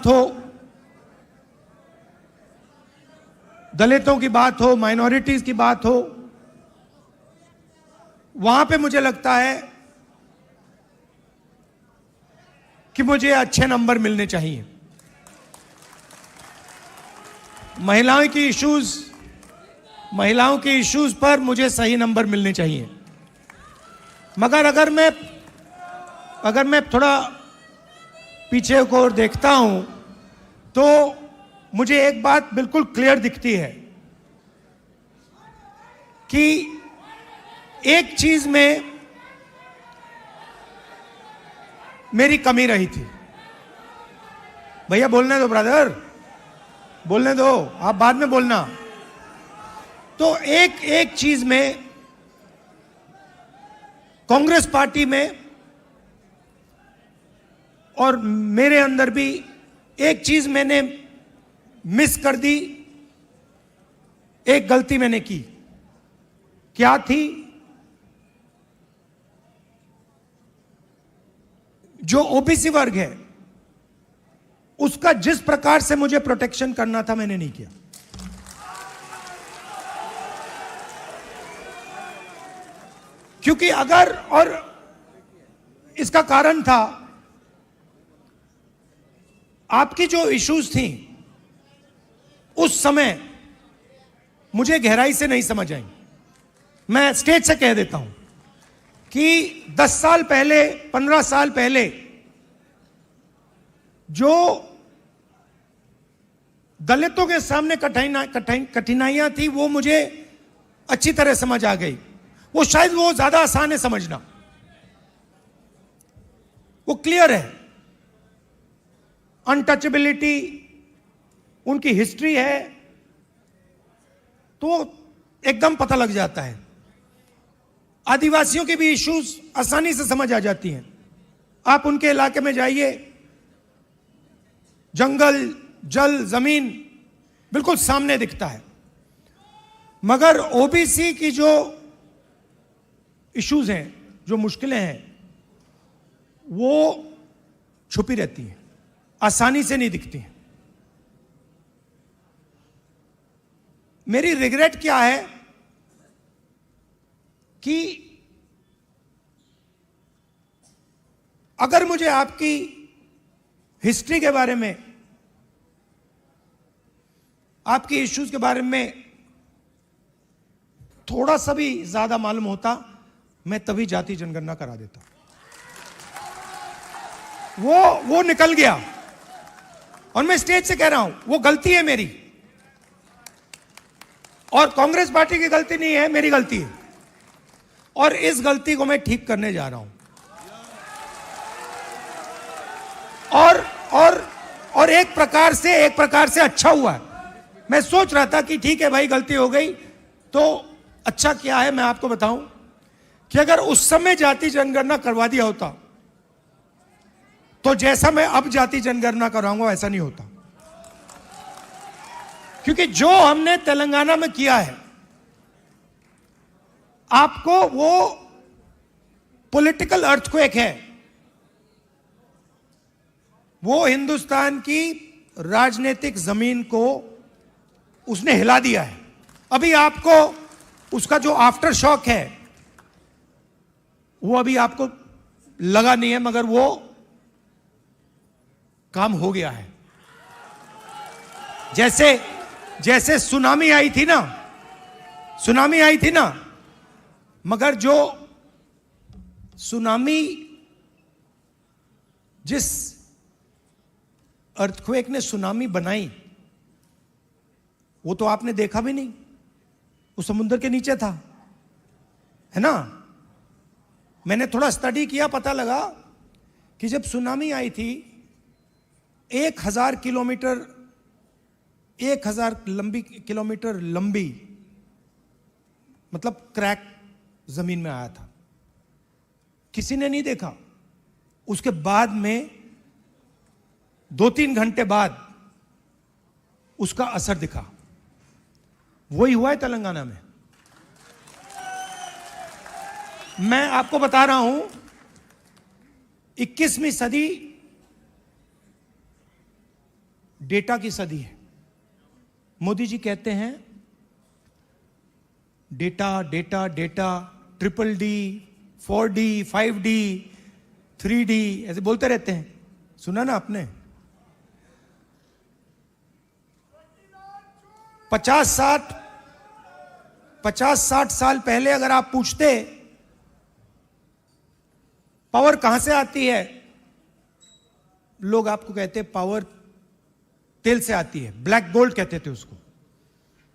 बात हो, दलितों की बात हो, माइनॉरिटीज की बात हो, वहां पे मुझे लगता है कि मुझे अच्छे नंबर मिलने चाहिए। महिलाओं की इश्यूज पर मुझे सही नंबर मिलने चाहिए। मगर अगर मैं थोड़ा पीछे को और देखता हूं तो मुझे एक बात बिल्कुल क्लियर दिखती है कि एक चीज में मेरी कमी रही थी। भैया बोलने दो, ब्रदर बोलने दो, आप बाद में बोलना। तो एक चीज में कांग्रेस पार्टी में और मेरे अंदर भी एक चीज मैंने मिस कर दी, एक गलती मैंने की। क्या थी? जो ओबीसी वर्ग है उसका जिस प्रकार से मुझे प्रोटेक्शन करना था मैंने नहीं किया। क्योंकि अगर, और इसका कारण था आपकी जो इश्यूज थी उस समय मुझे गहराई से नहीं समझ आई। मैं स्टेज से कह देता हूं कि 10 साल पहले, 15 साल पहले जो दलितों के सामने कठिनाइयां थी वो मुझे अच्छी तरह समझ आ गई। वो शायद वो ज्यादा आसान है समझना, वो क्लियर है। अनटचेबिलिटी, उनकी हिस्ट्री है तो एकदम पता लग जाता है। आदिवासियों की भी इश्यूज आसानी से समझ आ जाती हैं। आप उनके इलाके में जाइए, जंगल, जल, जमीन बिल्कुल सामने दिखता है। मगर ओबीसी की जो इश्यूज हैं, जो मुश्किलें हैं, वो छुपी रहती हैं, आसानी से नहीं दिखती हैं। मेरी रिग्रेट क्या है कि अगर मुझे आपकी हिस्ट्री के बारे में, आपकी इश्यूज के बारे में थोड़ा सा भी ज्यादा मालूम होता, मैं तभी जाति जनगणना करा देता। वो निकल गया और मैं स्टेज से कह रहा हूं वो गलती है मेरी, और कांग्रेस पार्टी की गलती नहीं है, मेरी गलती है। और इस गलती को मैं ठीक करने जा रहा हूं। और एक प्रकार से अच्छा हुआ है। मैं सोच रहा था कि ठीक है भाई, गलती हो गई तो अच्छा क्या है। मैं आपको बताऊं कि अगर उस समय जाति जनगणना करवा दिया होता तो जैसा मैं अब जाति जनगणना कराऊंगा वैसा नहीं होता। क्योंकि जो हमने तेलंगाना में किया है, आपको वो पॉलिटिकल अर्थक्वेक है, वो हिंदुस्तान की राजनीतिक जमीन को उसने हिला दिया है। अभी आपको उसका जो आफ्टर शॉक है वो अभी आपको लगा नहीं है, मगर वो काम हो गया है। जैसे सुनामी आई थी ना, मगर जो सुनामी, जिस अर्थक्वेक ने सुनामी बनाई, वो तो आपने देखा भी नहीं, वो समुद्र के नीचे था, है ना। मैंने थोड़ा स्टडी किया, पता लगा कि जब सुनामी आई थी 1000 किलोमीटर लंबी, मतलब क्रैक जमीन में आया था, किसी ने नहीं देखा। उसके बाद में 2-3 घंटे बाद उसका असर दिखा। वही हुआ है तेलंगाना में। मैं आपको बता रहा हूं, 21वीं सदी डेटा की सदी है। मोदी जी कहते हैं data data data, triple D, 4D, 5D, 3D, ऐसे बोलते रहते हैं। सुना ना आपने? 50-60 साल पहले अगर आप पूछते पावर कहां से आती है, लोग आपको कहते पावर तेल से आती है, ब्लैक गोल्ड कहते थे उसको।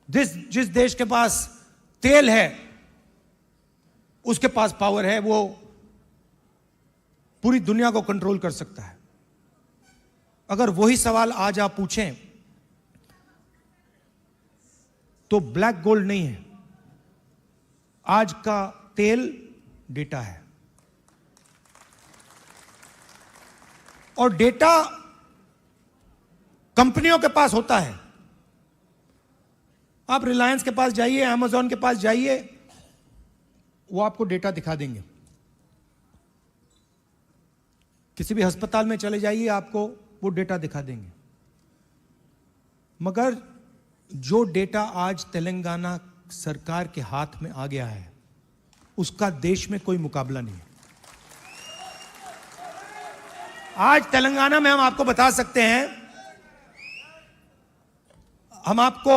जिस देश के पास तेल है उसके पास पावर है, वो पूरी दुनिया को कंट्रोल कर सकता है। अगर वही सवाल आज आप पूछें तो ब्लैक गोल्ड नहीं है, आज का तेल डेटा है। और डेटा कंपनियों के पास होता है। आप रिलायंस के पास जाइए, अमेज़न के पास जाइए, वो आपको डेटा दिखा देंगे। किसी भी अस्पताल में चले जाइए, आपको वो डेटा दिखा देंगे। मगर जो डेटा आज तेलंगाना सरकार के हाथ में आ गया है, उसका देश में कोई मुकाबला नहीं है। आज तेलंगाना में हम आपको बता सकते हैं, हम आपको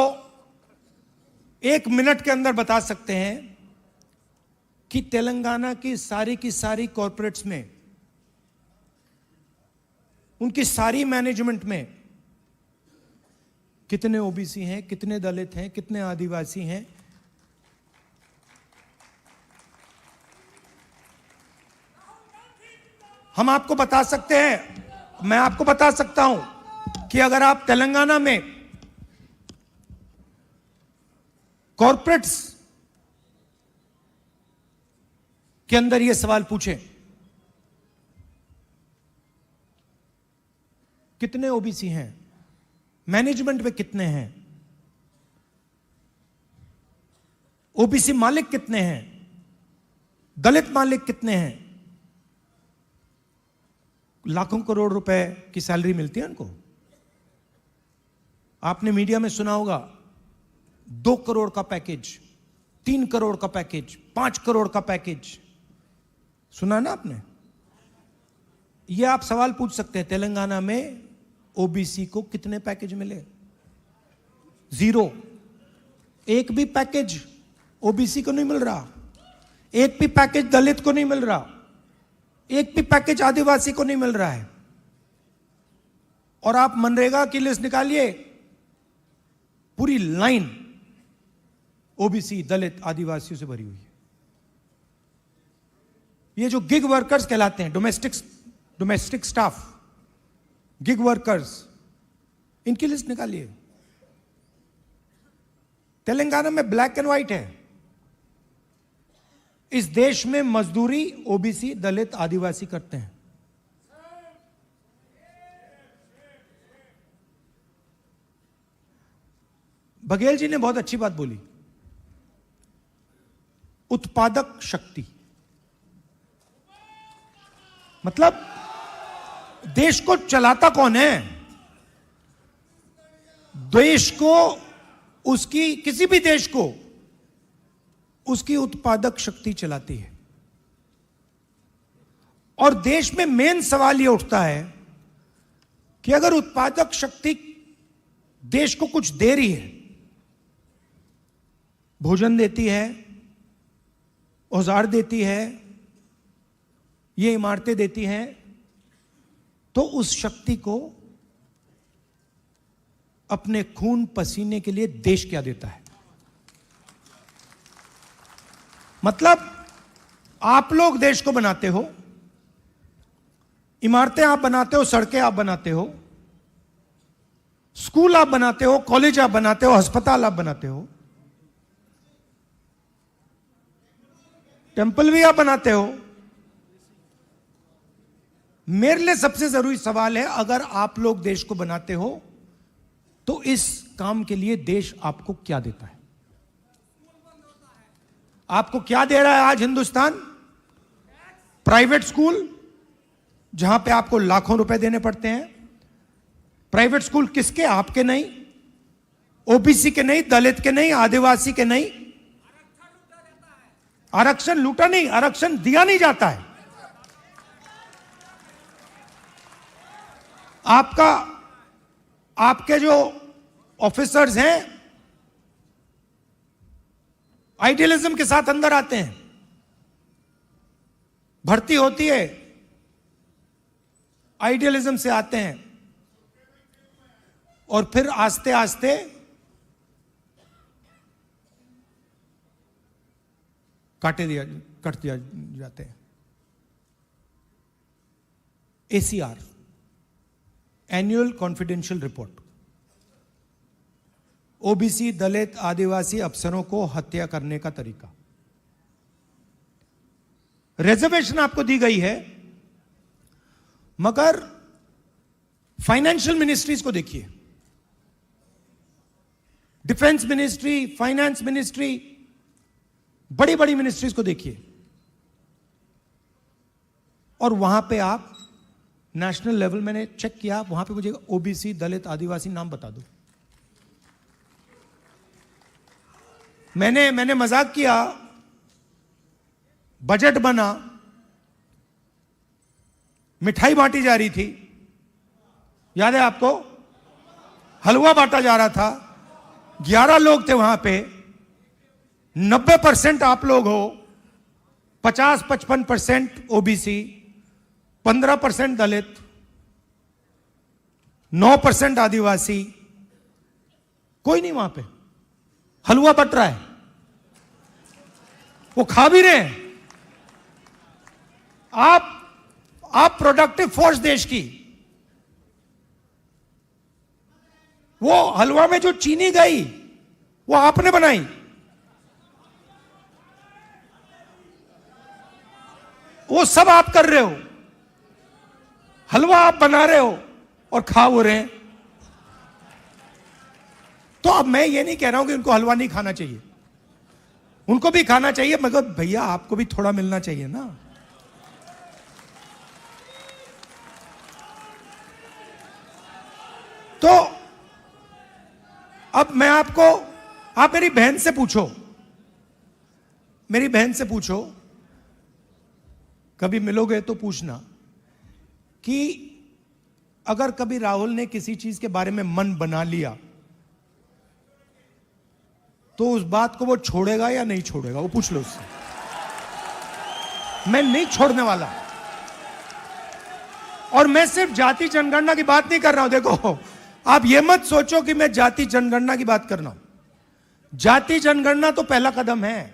1 मिनट के अंदर बता सकते हैं कि तेलंगाना की सारी कॉरपोरेट्स में, उनकी सारी मैनेजमेंट में कितने ओबीसी हैं, कितने दलित हैं, कितने आदिवासी हैं। हम आपको बता सकते हैं, मैं आपको बता सकता हूं कि अगर आप तेलंगाना में कॉरपोरेट्स के अंदर यह सवाल पूछें, कितने ओबीसी हैं, मैनेजमेंट में कितने हैं, ओबीसी मालिक कितने हैं, दलित मालिक कितने हैं, लाखों करोड़ रुपए की सैलरी मिलती है उनको। आपने मीडिया में सुना होगा 2 करोड़ का पैकेज, 3 करोड़ का पैकेज, 5 करोड़ का पैकेज, सुना ना आपने? यह आप सवाल पूछ सकते हैं, तेलंगाना में ओबीसी को कितने पैकेज मिले? 0। एक भी पैकेज ओबीसी को नहीं मिल रहा, एक भी पैकेज दलित को नहीं मिल रहा, एक भी पैकेज आदिवासी को नहीं मिल रहा है। और आप मनरेगा की लिस्ट निकालिए, पूरी लाइन ओबीसी, दलित, आदिवासियों से भरी हुई है। ये जो गिग वर्कर्स कहलाते हैं, डोमेस्टिक स्टाफ, गिग वर्कर्स, इनकी लिस्ट निकालिए। तेलंगाना में ब्लैक एंड व्हाइट है। इस देश में मजदूरी ओबीसी, दलित, आदिवासी करते हैं। बघेल जी ने बहुत अच्छी बात बोली, उत्पादक शक्ति। मतलब देश को चलाता कौन है? देश को, उसकी, किसी भी देश को उसकी उत्पादक शक्ति चलाती है। और देश में मेन सवाल यह उठता है कि अगर उत्पादक शक्ति देश को कुछ दे रही है, भोजन देती है, औजार देती है, ये इमारतें देती हैं, तो उस शक्ति को अपने खून पसीने के लिए देश क्या देता है? मतलब आप लोग देश को बनाते हो, इमारतें आप बनाते हो, सड़कें आप बनाते हो, स्कूल आप बनाते हो, कॉलेज आप बनाते हो, अस्पताल आप बनाते हो, टेंपल भी आप बनाते हो। मेरे लिए सबसे जरूरी सवाल है, अगर आप लोग देश को बनाते हो तो इस काम के लिए देश आपको क्या देता है? आपको क्या दे रहा है आज हिंदुस्तान? प्राइवेट स्कूल जहां पे आपको लाखों रुपए देने पड़ते हैं, प्राइवेट स्कूल किसके? आपके नहीं, ओबीसी के नहीं, दलित के नहीं, आदिवासी के नहीं। आरक्षण लूटा नहीं, आरक्षण दिया नहीं जाता है। आपके जो ऑफिसर्स हैं आइडियलिज्म के साथ अंदर आते हैं, भर्ती होती है, आइडियलिज्म से आते हैं और फिर आस्ते आस्ते कट दिया जाते हैं। ACR, annual confidential report, OBC, Dalit, Adivasi अफसरों को हत्या करने का तरीका। रिजर्वेशन आपको दी गई है, मगर फाइनेंशियल मिनिस्ट्रीज को देखिए, डिफेंस मिनिस्ट्री, फाइनेंस मिनिस्ट्री, बड़ी बड़ी मिनिस्ट्रीज को देखिए, और वहां पे आप नेशनल लेवल, मैंने चेक किया, वहां पे मुझे ओबीसी, दलित, आदिवासी नाम बता दो। मैंने मजाक किया, बजट बना, मिठाई बांटी जा रही थी, याद है आपको? हलवा बांटा जा रहा था, 11 लोग थे वहां पे, 90% आप लोग हो, 50-55% ओबीसी, 15% दलित, 9% आदिवासी, कोई नहीं वहां पे। हलवा बट रहा है, वो खा भी रहे हैं। आप प्रोडक्टिव फोर्स देश की, वो हलवा में जो चीनी गई वो आपने बनाई, वो सब आप कर रहे हो, हलवा आप बना रहे हो और खा हो रहे हैं। तो अब मैं ये नहीं कह रहा हूं कि उनको हलवा नहीं खाना चाहिए, उनको भी खाना चाहिए, मगर भैया आपको भी थोड़ा मिलना चाहिए ना। तो अब मैं आपको, आप मेरी बहन से पूछो, मेरी बहन से पूछो, कभी मिलोगे तो पूछना कि अगर कभी राहुल ने किसी चीज के बारे में मन बना लिया तो उस बात को वो छोड़ेगा या नहीं छोड़ेगा, वो पूछ लो उससे। मैं नहीं छोड़ने वाला। और मैं सिर्फ जाति जनगणना की बात नहीं कर रहा हूं। देखो, आप ये मत सोचो कि मैं जाति जनगणना की बात कर रहा हूं। जाति जनगणना तो पहला कदम है।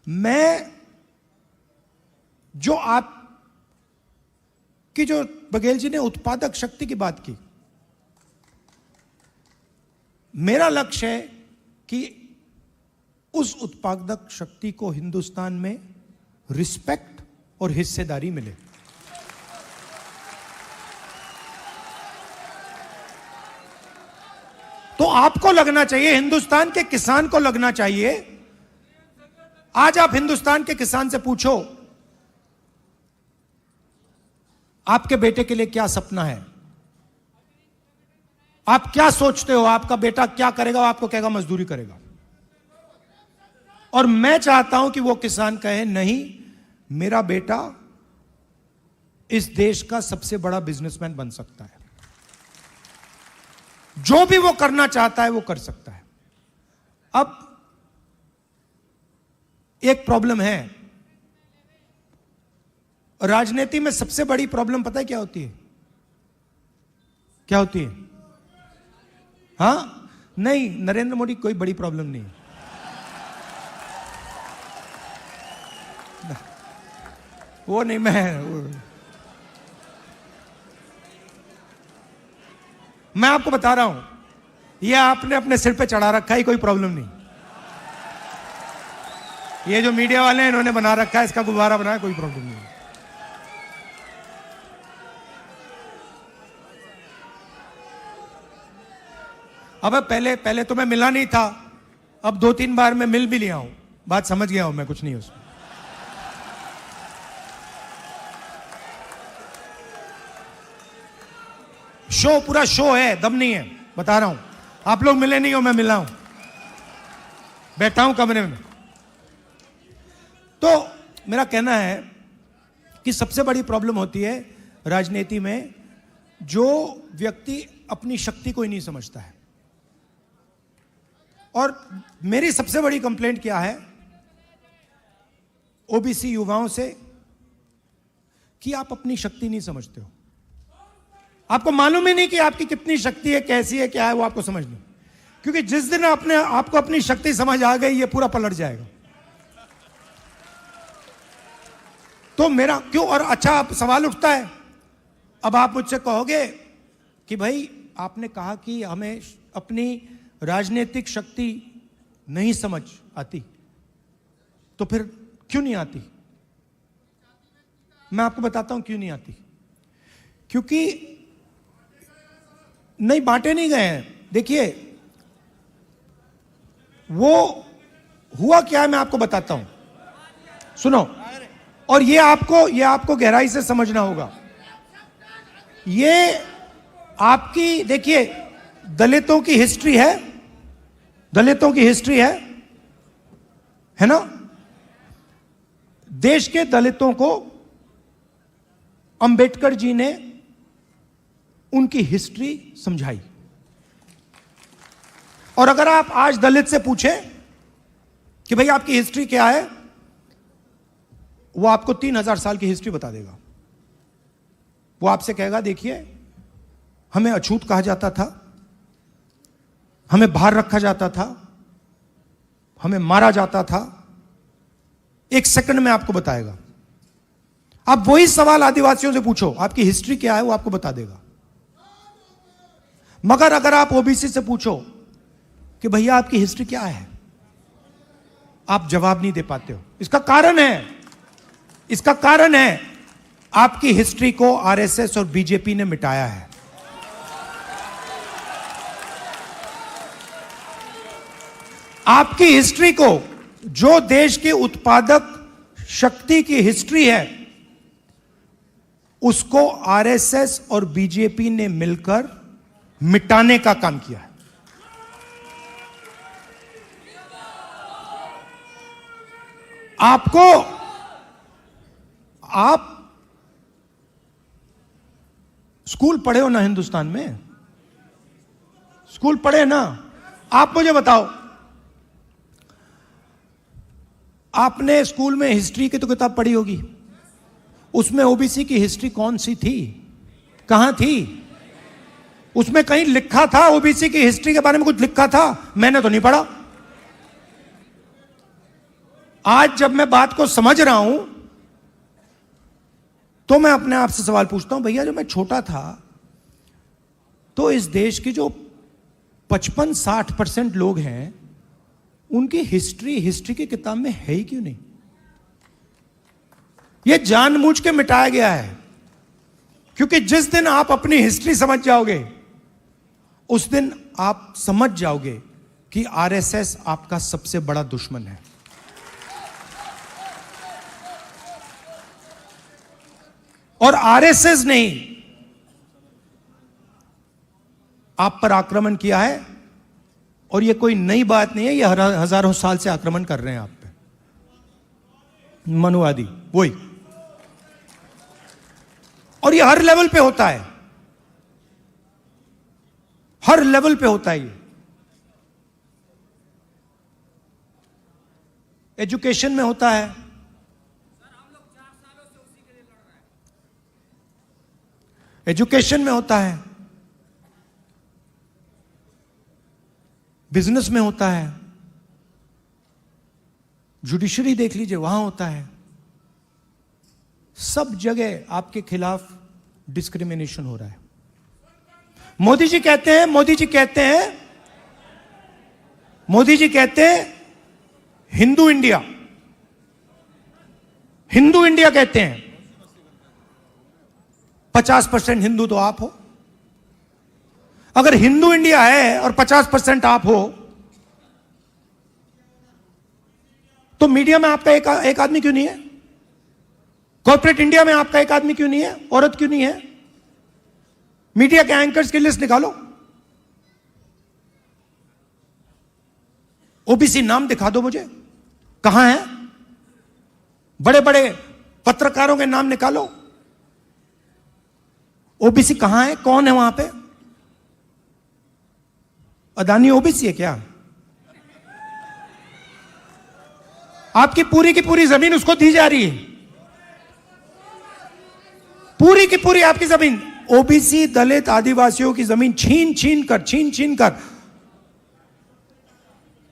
मैं जो आप कि जो बघेल जी ने उत्पादक शक्ति की बात की, मेरा लक्ष्य है कि उस उत्पादक शक्ति को हिंदुस्तान में रिस्पेक्ट और हिस्सेदारी मिले। तो आपको लगना चाहिए, हिंदुस्तान के किसान को लगना चाहिए। आज आप हिंदुस्तान के किसान से पूछो, आपके बेटे के लिए क्या सपना है, आप क्या सोचते हो, आपका बेटा क्या करेगा? वो आपको कहेगा मजदूरी करेगा। और मैं चाहता हूं कि वो किसान कहे, नहीं, मेरा बेटा इस देश का सबसे बड़ा बिजनेसमैन बन सकता है, जो भी वो करना चाहता है वो कर सकता है। अब एक प्रॉब्लम है राजनीति में, सबसे बड़ी प्रॉब्लम पता है क्या होती है? क्या होती है? हाँ, नहीं, नरेंद्र मोदी कोई बड़ी प्रॉब्लम नहीं है। वो नहीं, मैं आपको बता रहा हूं, ये आपने अपने सिर पे चढ़ा रखा है, कोई प्रॉब्लम नहीं। ये जो मीडिया वाले हैं, इन्होंने बना रखा है, इसका गुब्बारा बनाया, कोई प्रॉब्लम नहीं। अब पहले तो मैं मिला नहीं था, अब 2-3 बार मैं मिल भी लिया हूं, बात समझ गया हूं मैं, कुछ नहीं उसमें। शो, पूरा शो है, दम नहीं है, बता रहा हूं। आप लोग मिले नहीं हो, मैं मिला हूं, बैठा हूं कमरे में। तो मेरा कहना है कि सबसे बड़ी प्रॉब्लम होती है राजनीति में, जो व्यक्ति अपनी शक्ति को ही नहीं समझता है। और मेरी सबसे बड़ी कंप्लेंट क्या है ओबीसी युवाओं से, कि आप अपनी शक्ति नहीं समझते हो। आपको मालूम ही नहीं कि आपकी कितनी शक्ति है, कैसी है, क्या है, वो आपको समझ नहीं। क्योंकि जिस दिन आपको अपनी शक्ति समझ आ गई, ये पूरा पलट जाएगा। तो मेरा क्यों, और अच्छा सवाल उठता है, अब आप मुझसे कहोगे कि भाई आपने कहा कि हमें अपनी राजनीतिक शक्ति नहीं समझ आती, तो फिर क्यों नहीं आती? मैं आपको बताता हूं क्यों नहीं आती। क्योंकि नहीं, बांटे नहीं गए हैं। देखिए वो हुआ क्या है, मैं आपको बताता हूं, सुनो। और ये आपको गहराई से समझना होगा। ये आपकी, देखिए, दलितों की हिस्ट्री है, दलितों की हिस्ट्री है ना। देश के दलितों को अंबेडकर जी ने उनकी हिस्ट्री समझाई। और अगर आप आज दलित से पूछें कि भाई आपकी हिस्ट्री क्या है, वो आपको 3000 साल की हिस्ट्री बता देगा। वो आपसे कहेगा देखिए, हमें अछूत कहा जाता था, हमें बाहर रखा जाता था, हमें मारा जाता था। एक सेकंड में आपको बताएगा। आप वही सवाल आदिवासियों से पूछो, आपकी हिस्ट्री क्या है, वो आपको बता देगा। मगर अगर आप ओबीसी से पूछो कि भैया आपकी हिस्ट्री क्या है, आप जवाब नहीं दे पाते हो। इसका कारण है आपकी हिस्ट्री को आरएसएस और बीजेपी ने मिटाया है। आपकी हिस्ट्री को, जो देश की उत्पादक शक्ति की हिस्ट्री है, उसको आरएसएस और बीजेपी ने मिलकर मिटाने का काम किया है। आप स्कूल पढ़े हो ना हिंदुस्तान में, स्कूल पढ़े ना। आप मुझे बताओ, आपने स्कूल में हिस्ट्री की तो किताब पढ़ी होगी, उसमें ओबीसी की हिस्ट्री कौन सी थी, कहां थी? उसमें कहीं लिखा था ओबीसी की हिस्ट्री के बारे में कुछ लिखा था? मैंने तो नहीं पढ़ा। आज जब मैं बात को समझ रहा हूं तो मैं अपने आप से सवाल पूछता हूं, भैया जब मैं छोटा था तो इस देश की जो 55-60% लोग हैं, उनकी हिस्ट्री की किताब में है ही क्यों नहीं? यह जानबूझ के मिटाया गया है। क्योंकि जिस दिन आप अपनी हिस्ट्री समझ जाओगे, उस दिन आप समझ जाओगे कि आरएसएस आपका सबसे बड़ा दुश्मन है। और आरएसएस ने आप पर आक्रमण किया है, और यह कोई नई बात नहीं है, यह हजारों साल से आक्रमण कर रहे हैं आप पे, मनुवादी वही। और यह हर लेवल पे होता है, हर लेवल पे होता है। ये एजुकेशन में होता है, एजुकेशन में होता है, बिजनेस में होता है, जुडिशरी देख लीजिए वहां होता है। सब जगह आपके खिलाफ डिस्क्रिमिनेशन हो रहा है। मोदी जी कहते हैं हिंदू इंडिया कहते हैं। 50% हिंदू तो आप हो। अगर हिंदू इंडिया है और 50% आप हो, तो मीडिया में आपका एक आदमी क्यों नहीं है? कॉर्पोरेट इंडिया में आपका एक आदमी क्यों नहीं है? औरत क्यों नहीं है? मीडिया के एंकर्स की लिस्ट निकालो, ओबीसी नाम दिखा दो मुझे, कहां है? बड़े बड़े पत्रकारों के नाम निकालो, ओबीसी कहां है? कौन है वहां पे? अदानी ओबीसी है क्या? आपकी पूरी की पूरी जमीन उसको दी जा रही है, पूरी की पूरी आपकी जमीन, ओबीसी दलित आदिवासियों की जमीन छीन छीन कर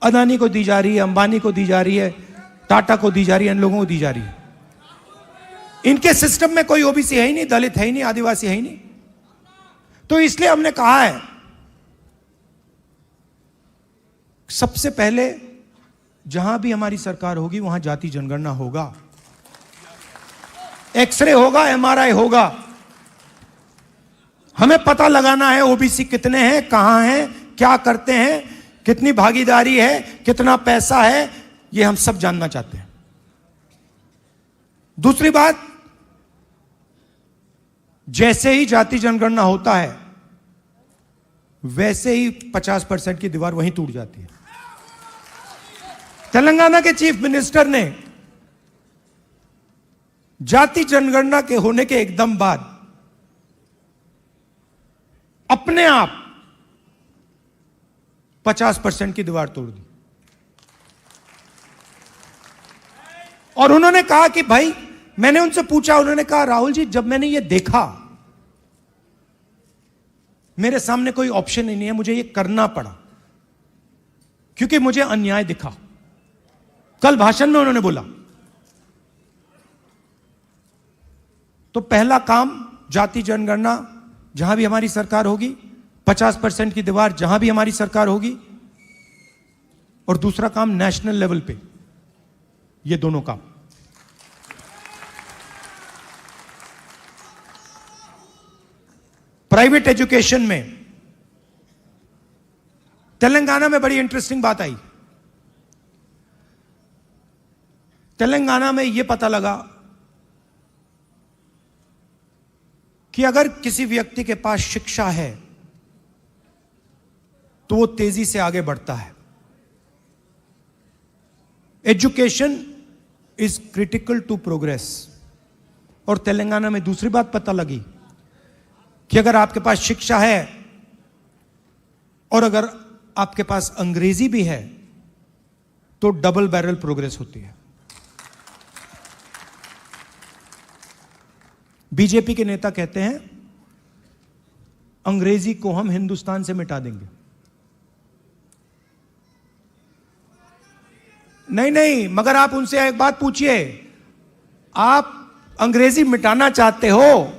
अदानी को दी जा रही है, अंबानी को दी जा रही है, टाटा को दी जा रही है, इन लोगों को दी जा रही है। इनके सिस्टम में कोई ओबीसी है ही नहीं, दलित है ही नहीं, आदिवासी है ही नहीं। तो इसलिए हमने कहा है सबसे पहले जहां भी हमारी सरकार होगी वहां जाति जनगणना होगा, एक्सरे होगा, एमआरआई होगा। हमें पता लगाना है ओबीसी कितने हैं, कहां हैं, क्या करते हैं, कितनी भागीदारी है, कितना पैसा है, यह हम सब जानना चाहते हैं। दूसरी बात, जैसे ही जाति जनगणना होता है वैसे ही 50% की दीवार वहीं टूट जाती है। तेलंगाना के चीफ मिनिस्टर ने जाति जनगणना के होने के एकदम बाद अपने आप 50% की दीवार तोड़ दी और उन्होंने कहा कि भाई, मैंने उनसे पूछा, उन्होंने कहा राहुल जी, जब मैंने ये देखा, मेरे सामने कोई ऑप्शन ही नहीं है, मुझे ये करना पड़ा क्योंकि मुझे अन्याय दिखा। कल भाषण में उन्होंने बोला, तो पहला काम जाति जनगणना जहां भी हमारी सरकार होगी, 50% की दीवार जहां भी हमारी सरकार होगी, और दूसरा काम नेशनल लेवल पे, ये दोनों काम। प्राइवेट एजुकेशन में तेलंगाना में बड़ी इंटरेस्टिंग बात आई। तेलंगाना में यह पता लगा कि अगर किसी व्यक्ति के पास शिक्षा है तो वो तेजी से आगे बढ़ता है। Education is critical to progress. और तेलंगाना में दूसरी बात पता लगी कि अगर आपके पास शिक्षा है और अगर आपके पास अंग्रेजी भी है तो डबल बैरल प्रोग्रेस होती है। बीजेपी के नेता कहते हैं अंग्रेजी को हम हिंदुस्तान से मिटा देंगे। नहीं, मगर आप उनसे एक बात पूछिए, आप अंग्रेजी मिटाना चाहते हो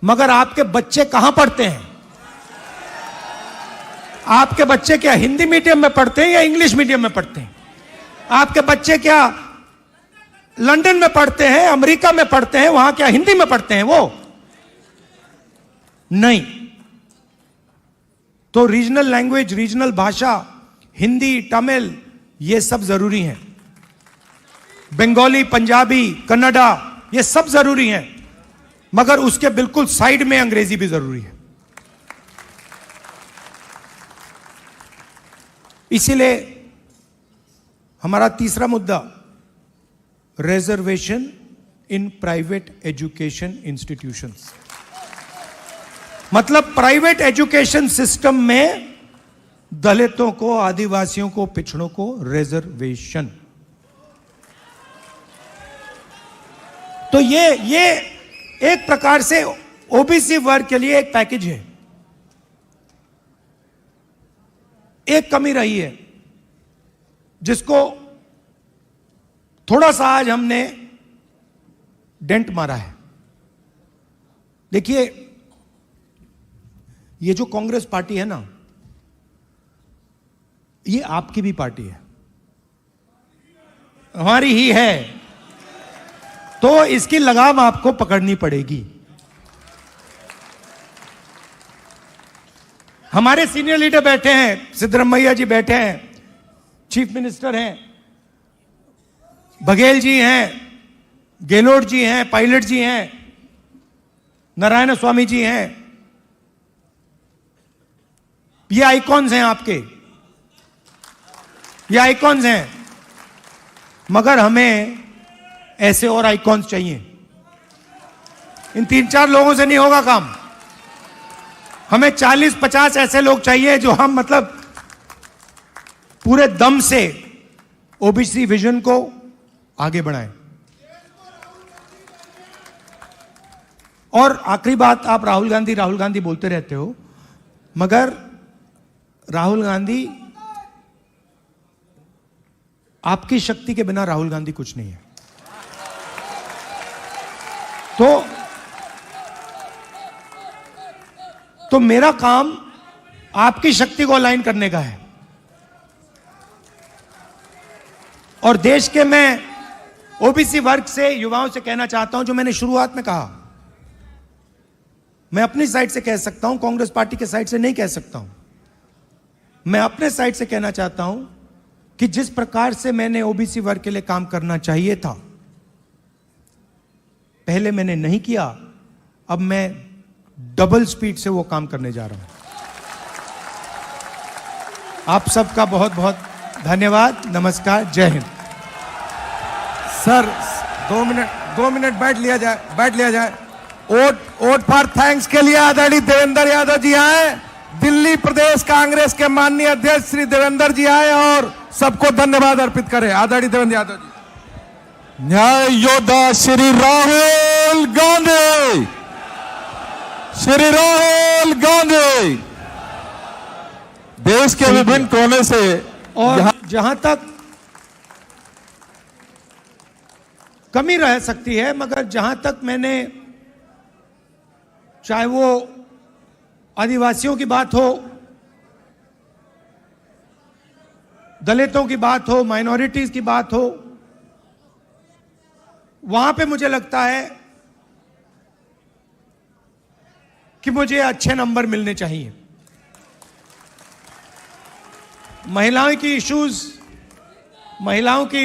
मगर आपके बच्चे कहां पढ़ते हैं? आपके बच्चे क्या हिंदी मीडियम में पढ़ते हैं या इंग्लिश मीडियम में पढ़ते हैं? आपके बच्चे क्या लंदन में पढ़ते हैं, अमेरिका में पढ़ते हैं, वहां क्या हिंदी में पढ़ते हैं वो? नहीं। तो रीजनल लैंग्वेज, रीजनल भाषा, हिंदी, तमिल, ये सब जरूरी हैं। बंगाली, पंजाबी, कन्नड़ा, ये सब जरूरी हैं, मगर उसके बिल्कुल साइड में अंग्रेजी भी जरूरी है। इसीलिए हमारा तीसरा मुद्दा, reservation in private education institutions, मतलब प्राइवेट एजुकेशन सिस्टम में दलितों को, आदिवासियों को, पिछड़ों को रिजर्वेशन। तो ये एक प्रकार से ओबीसी वर्ग के लिए एक पैकेज है। एक कमी रही है जिसको थोड़ा सा आज हमने डेंट मारा है। देखिए, ये जो कांग्रेस पार्टी है ना, ये आपकी भी पार्टी है, हमारी ही है, तो इसकी लगाम आपको पकड़नी पड़ेगी। हमारे सीनियर लीडर बैठे हैं, सिद्धरामैया जी बैठे हैं, चीफ मिनिस्टर हैं, बघेल जी हैं, गेहलोत जी हैं, पायलट जी हैं, नारायण स्वामी जी हैं, ये आइकॉन्स हैं आपके, ये आइकॉन्स हैं, मगर हमें ऐसे और आइकॉन्स चाहिए। इन 3-4 लोगों से नहीं होगा काम। हमें 40-50 ऐसे लोग चाहिए जो हम मतलब पूरे दम से ओबीसी विजन को आगे बढ़ाएं। और आखिरी बात, आप राहुल गांधी बोलते रहते हो, मगर राहुल गांधी, आपकी शक्ति के बिना राहुल गांधी कुछ नहीं है। तो मेरा काम आपकी शक्ति को अलाइन करने का है। और देश के मैं ओबीसी वर्ग से, युवाओं से कहना चाहता हूं, जो मैंने शुरुआत में कहा, मैं अपनी साइड से कह सकता हूं, कांग्रेस पार्टी के साइड से नहीं कह सकता हूं। मैं अपने साइड से कहना चाहता हूं कि जिस प्रकार से मैंने ओबीसी वर्ग के लिए काम करना चाहिए था, पहले मैंने नहीं किया, अब मैं डबल स्पीड से वो काम करने जा रहा हूं। आप सबका बहुत बहुत धन्यवाद। नमस्कार, जय हिंद। सर 2 मिनट बैठ लिया जाए। वोट फॉर थैंक्स के लिए आदरणीय देवेंद्र यादव जी आए, दिल्ली प्रदेश कांग्रेस के माननीय अध्यक्ष श्री देवेंद्र जी आए और सबको धन्यवाद अर्पित करें। आदरणीय देवेंद्र यादव जी। न्याय योद्धा श्री राहुल गांधी, श्री राहुल गांधी देश के विभिन्न कोने से, और जहां तक कमी रह सकती है, मगर जहां तक मैंने, चाहे वो आदिवासियों की बात हो, दलितों की बात हो, माइनॉरिटीज की बात हो, वहां पे मुझे लगता है कि मुझे अच्छे नंबर मिलने चाहिए। महिलाओं की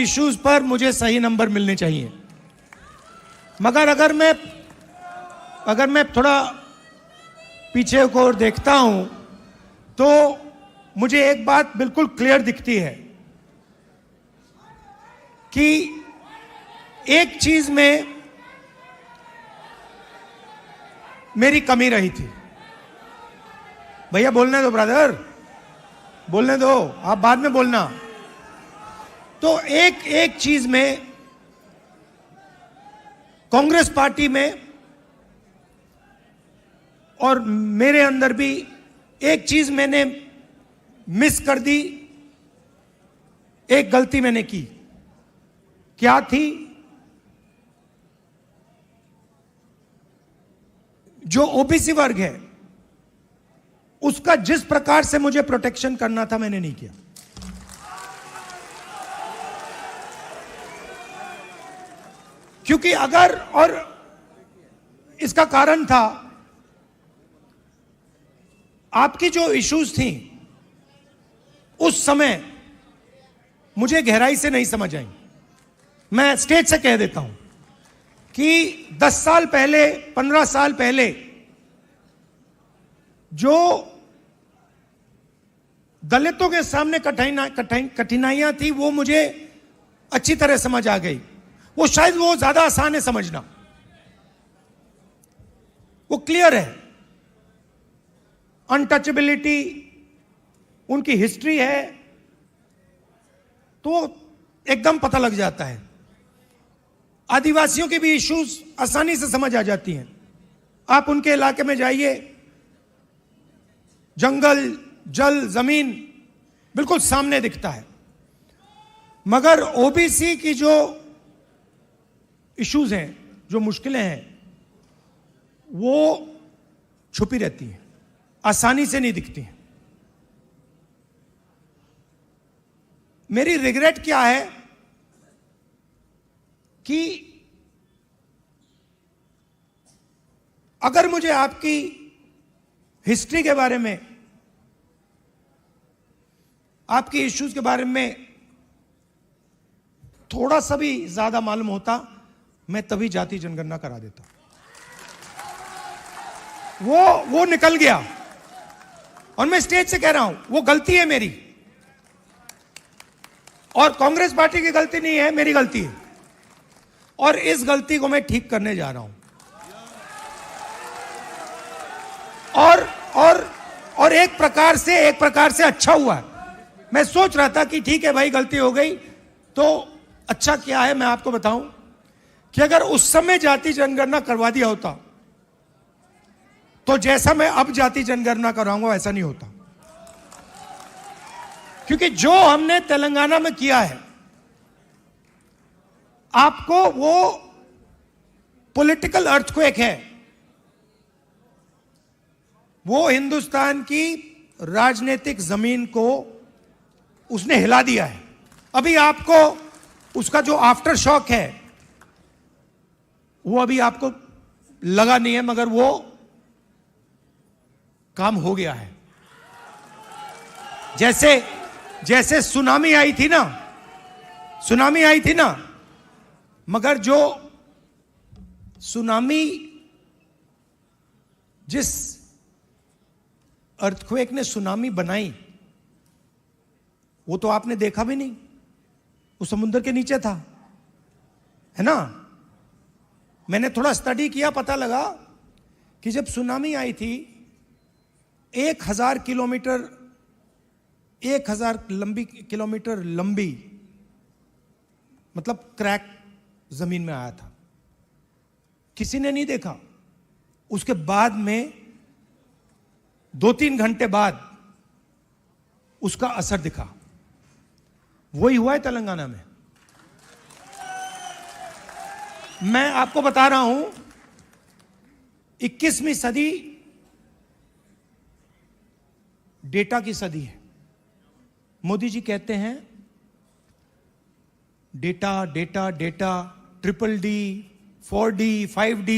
इश्यूज पर मुझे सही नंबर मिलने चाहिए। मगर अगर मैं थोड़ा पीछे को देखता हूं तो मुझे एक बात बिल्कुल क्लियर दिखती है कि एक चीज में मेरी कमी रही थी। भैया बोलने दो, ब्रदर बोलने दो, आप बाद में बोलना। तो एक चीज में कांग्रेस पार्टी में और मेरे अंदर भी एक चीज मैंने मिस कर दी, एक गलती मैंने की। क्या थी? जो ओबीसी वर्ग है उसका जिस प्रकार से मुझे प्रोटेक्शन करना था, मैंने नहीं किया। क्योंकि अगर, और इसका कारण था, आपकी जो इश्यूज थी उस समय मुझे गहराई से नहीं समझ आई। मैं स्टेज से कह देता हूं कि 10 साल पहले, 15 साल पहले जो दलितों के सामने कठिनाइयां थी, वो मुझे अच्छी तरह समझ आ गई। वो शायद वो ज्यादा आसान है समझना, वो क्लियर है। अनटचेबिलिटी, उनकी हिस्ट्री है, तो एकदम पता लग जाता है। आदिवासियों के भी इश्यूज आसानी से समझ आ जाती हैं। आप उनके इलाके में जाइए, जंगल, जल, जमीन बिल्कुल सामने दिखता है। मगर ओबीसी की जो इश्यूज हैं, जो मुश्किलें हैं, वो छुपी रहती हैं, आसानी से नहीं दिखती हैं। मेरी रिग्रेट क्या है कि अगर मुझे आपकी हिस्ट्री के बारे में, आपकी इश्यूज के बारे में थोड़ा सा भी ज्यादा मालूम होता, मैं तभी जाति जनगणना करा देता। वो निकल गया। और मैं स्टेज से कह रहा हूं वो गलती है मेरी, और कांग्रेस पार्टी की गलती नहीं है, मेरी गलती है, और इस गलती को मैं ठीक करने जा रहा हूं। और एक प्रकार से अच्छा हुआ है। मैं सोच रहा था कि ठीक है भाई गलती हो गई, तो अच्छा क्या है मैं आपको बताऊं कि अगर उस समय जाति जनगणना करवा दिया होता तो जैसा मैं अब जाति जनगणना कराऊंगा वैसा नहीं होता। क्योंकि जो हमने तेलंगाना में किया है, आपको वो पॉलिटिकल अर्थक्वेक है, वो हिंदुस्तान की राजनीतिक जमीन को उसने हिला दिया है। अभी आपको उसका जो आफ्टर शॉक है वो अभी आपको लगा नहीं है, मगर वो काम हो गया है। जैसे सुनामी आई थी ना, मगर जो सुनामी जिस अर्थक्वेक ने सुनामी बनाई वो तो आपने देखा भी नहीं, वो समुद्र के नीचे था, है ना। मैंने थोड़ा स्टडी किया, पता लगा कि जब सुनामी आई थी 1000 किलोमीटर लंबी मतलब क्रैक जमीन में आया था, किसी ने नहीं देखा। उसके बाद में 2-3 घंटे बाद उसका असर दिखा। वही हुआ है तेलंगाना में। मैं आपको बता रहा हूं 21वीं सदी डेटा की सदी है। मोदी जी कहते हैं डेटा, 3D, 4D, 5D,